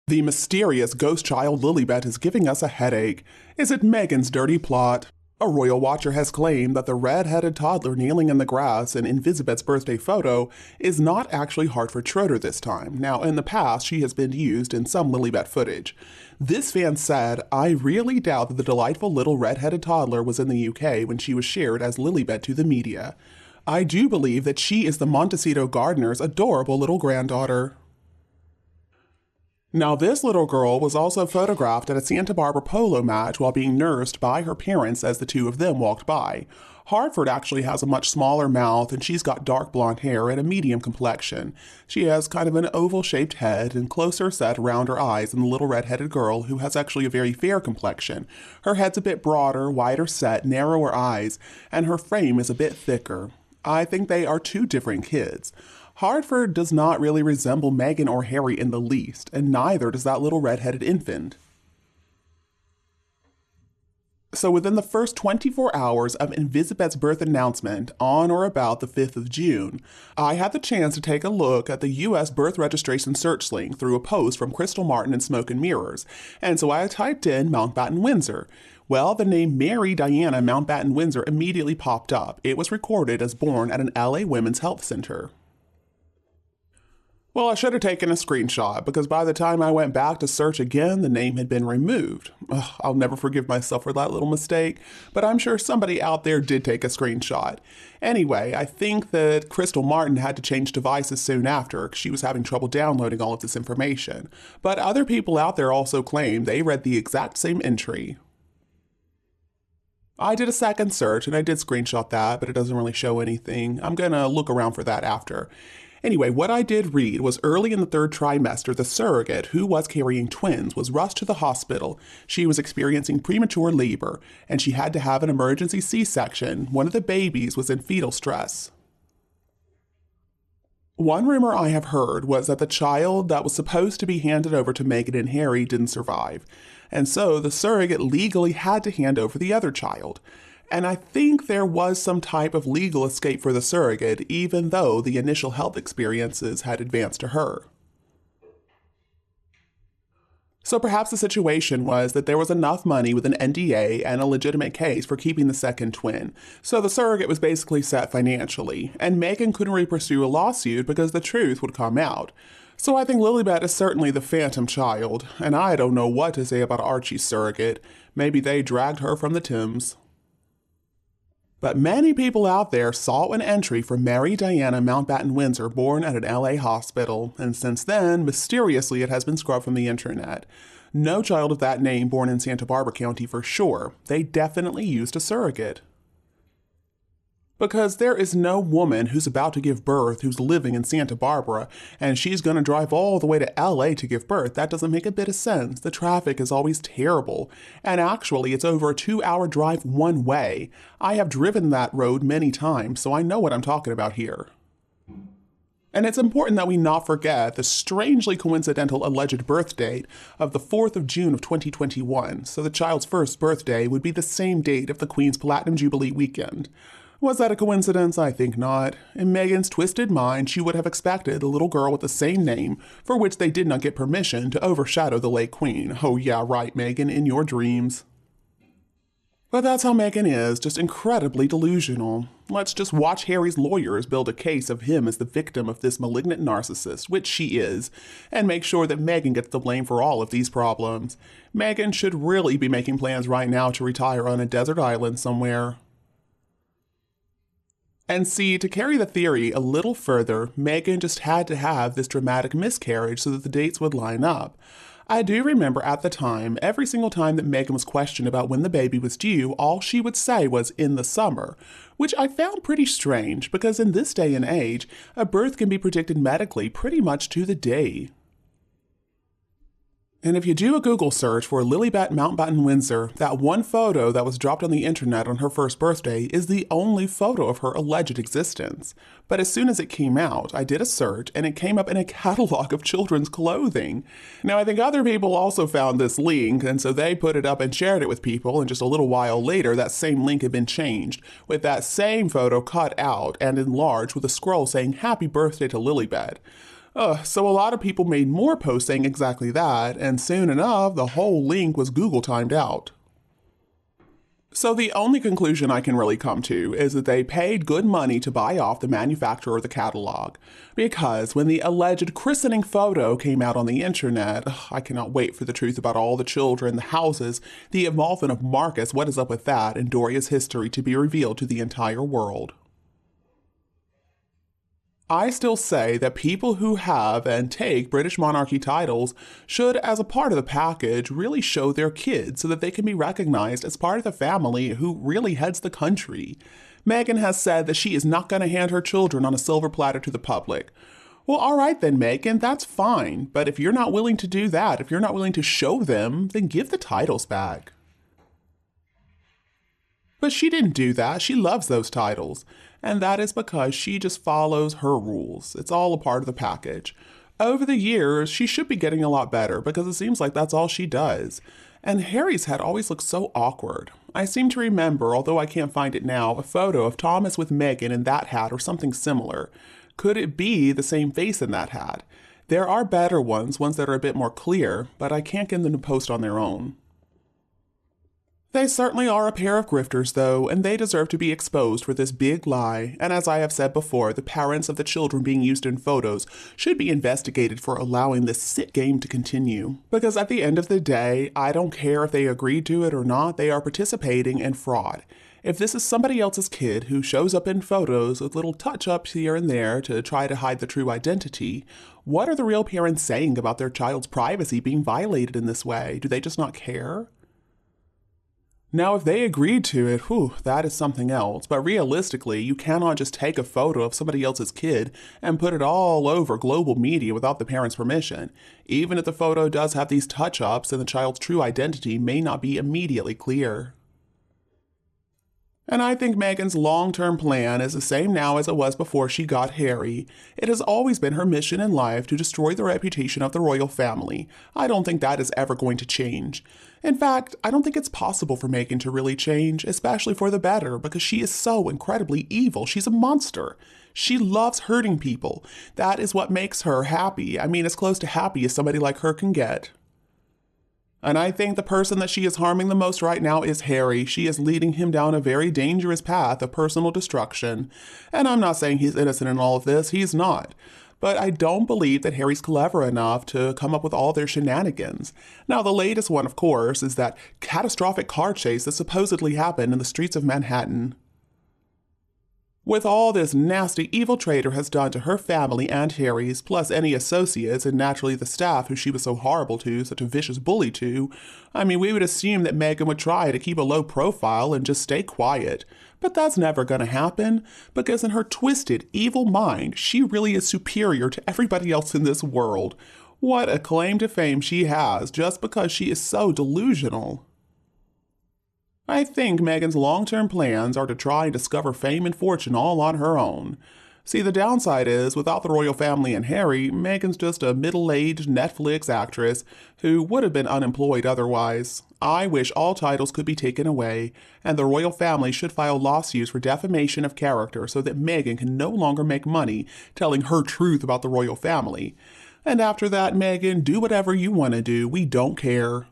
The mysterious ghost child Lilibet is giving us a headache. Is it Meghan's dirty plot? A royal watcher has claimed that the red-headed toddler kneeling in the grass in Invisibet's birthday photo is not actually Hartford Schroeder this time. Now, in the past, she has been used in some Lilibet footage. This fan said, "I really doubt that the delightful little red-headed toddler was in the UK when she was shared as Lilibet to the media. I do believe that she is the Montecito gardener's adorable little granddaughter." Now, this little girl was also photographed at a Santa Barbara polo match while being nursed by her parents as the two of them walked by. Hartford actually has a much smaller mouth, and she's got dark blonde hair and a medium complexion. She has kind of an oval-shaped head and closer set around her eyes than the little red-headed girl, who has actually a very fair complexion. Her head's a bit broader, wider set, narrower eyes, and her frame is a bit thicker. I think they are two different kids. Hartford does not really resemble Meghan or Harry in the least, and neither does that little red-headed infant. So within the first 24 hours of Invisibet's birth announcement, on or about the 5th of June, I had the chance to take a look at the U.S. birth registration search link through a post from Crystal Martin and Smoke and Mirrors, and so I typed in Mountbatten Windsor. Well, the name Mary Diana Mountbatten Windsor immediately popped up. It was recorded as born at an LA Women's Health Center. Well, I should have taken a screenshot, because by the time I went back to search again, the name had been removed. Ugh, I'll never forgive myself for that little mistake, but I'm sure somebody out there did take a screenshot. Anyway, I think that Crystal Martin had to change devices soon after, because she was having trouble downloading all of this information. But other people out there also claim they read the exact same entry. I did a second search, and I did screenshot that, but it doesn't really show anything. I'm gonna look around for that after. Anyway, what I did read was early in the third trimester, the surrogate, who was carrying twins, was rushed to the hospital. She was experiencing premature labor, and she had to have an emergency C-section. One of the babies was in fetal stress. One rumor I have heard was that the child that was supposed to be handed over to Meghan and Harry didn't survive, and so the surrogate legally had to hand over the other child. And I think there was some type of legal escape for the surrogate, even though the initial health experiences had advanced to her. So perhaps the situation was that there was enough money with an NDA and a legitimate case for keeping the second twin. So the surrogate was basically set financially, and Meghan couldn't really pursue a lawsuit because the truth would come out. So I think Lilibet is certainly the phantom child, and I don't know what to say about Archie's surrogate. Maybe they dragged her from the Thames. But many people out there saw an entry for Mary Diana Mountbatten Windsor born at an LA hospital, and since then, mysteriously, it has been scrubbed from the internet. No child of that name born in Santa Barbara County for sure. They definitely used a surrogate. Because there is no woman who's about to give birth who's living in Santa Barbara, and she's going to drive all the way to LA to give birth. That doesn't make a bit of sense. The traffic is always terrible, and actually it's over a 2-hour drive one way. I have driven that road many times, so I know what I'm talking about here. And it's important that we not forget the strangely coincidental alleged birth date of the 4th of June of 2021, so the child's first birthday would be the same date of the Queen's Platinum Jubilee weekend. Was that a coincidence? I think not. In Meghan's twisted mind, she would have expected a little girl with the same name, for which they did not get permission, to overshadow the late Queen. Oh yeah, right, Meghan, in your dreams. But that's how Meghan is, just incredibly delusional. Let's just watch Harry's lawyers build a case of him as the victim of this malignant narcissist, which she is, and make sure that Meghan gets the blame for all of these problems. Meghan should really be making plans right now to retire on a desert island somewhere. And see, to carry the theory a little further, Meghan just had to have this dramatic miscarriage so that the dates would line up. I do remember at the time, every single time that Meghan was questioned about when the baby was due, all she would say was "in the summer," which I found pretty strange because in this day and age, a birth can be predicted medically pretty much to the day. And if you do a Google search for Lilibet Mountbatten Windsor, that one photo that was dropped on the internet on her first birthday is the only photo of her alleged existence. But as soon as it came out, I did a search and it came up in a catalog of children's clothing. Now, I think other people also found this link, and so they put it up and shared it with people, and just a little while later, that same link had been changed, with that same photo cut out and enlarged with a scroll saying "Happy Birthday to Lilibet." So a lot of people made more posts saying exactly that, and soon enough, the whole link was Google timed out. So the only conclusion I can really come to is that they paid good money to buy off the manufacturer of the catalog. Because when the alleged christening photo came out on the internet, I cannot wait for the truth about all the children, the houses, the involvement of Marcus, what is up with that, and Doria's history to be revealed to the entire world. I still say that people who have and take British monarchy titles should, as a part of the package, really show their kids so that they can be recognized as part of the family who really heads the country. Meghan has said that she is not going to hand her children on a silver platter to the public. Well, all right then, Meghan, that's fine. But if you're not willing to do that, if you're not willing to show them, then give the titles back. But she didn't do that. She loves those titles. And that is because she just follows her rules. It's all a part of the package. Over the years, she should be getting a lot better because it seems like that's all she does. And Harry's head always looks so awkward. I seem to remember, although I can't find it now, a photo of Thomas with Meghan in that hat or something similar. Could it be the same face in that hat? There are better ones that are a bit more clear, but I can't get them to post on their own. They certainly are a pair of grifters, though, and they deserve to be exposed for this big lie, and as I have said before, the parents of the children being used in photos should be investigated for allowing this sick game to continue. Because at the end of the day, I don't care if they agreed to it or not, they are participating in fraud. If this is somebody else's kid who shows up in photos with little touch-ups here and there to try to hide the true identity, what are the real parents saying about their child's privacy being violated in this way? Do they just not care? Now, if they agreed to it, that is something else. But realistically, you cannot just take a photo of somebody else's kid and put it all over global media without the parents' permission. Even if the photo does have these touch-ups, then the child's true identity may not be immediately clear. And I think Meghan's long-term plan is the same now as it was before she got Harry. It has always been her mission in life to destroy the reputation of the royal family. I don't think that is ever going to change. In fact, I don't think it's possible for Meghan to really change, especially for the better, because she is so incredibly evil. She's a monster. She loves hurting people. That is what makes her happy. I mean, as close to happy as somebody like her can get. And I think the person that she is harming the most right now is Harry. She is leading him down a very dangerous path of personal destruction. And I'm not saying he's innocent in all of this. He's not. But I don't believe that Harry's clever enough to come up with all their shenanigans. Now, the latest one, of course, is that catastrophic car chase that supposedly happened in the streets of Manhattan. With all this nasty evil traitor has done to her family and Harry's, plus any associates and naturally the staff who she was so horrible to, such a vicious bully to, I mean, we would assume that Meghan would try to keep a low profile and just stay quiet. But that's never going to happen, because in her twisted, evil mind, she really is superior to everybody else in this world. What a claim to fame she has, just because she is so delusional. I think Meghan's long-term plans are to try and discover fame and fortune all on her own. See, the downside is, without the royal family and Harry, Meghan's just a middle-aged Netflix actress who would have been unemployed otherwise. I wish all titles could be taken away, and the royal family should file lawsuits for defamation of character so that Meghan can no longer make money telling her truth about the royal family. And after that, Meghan, do whatever you want to do. We don't care.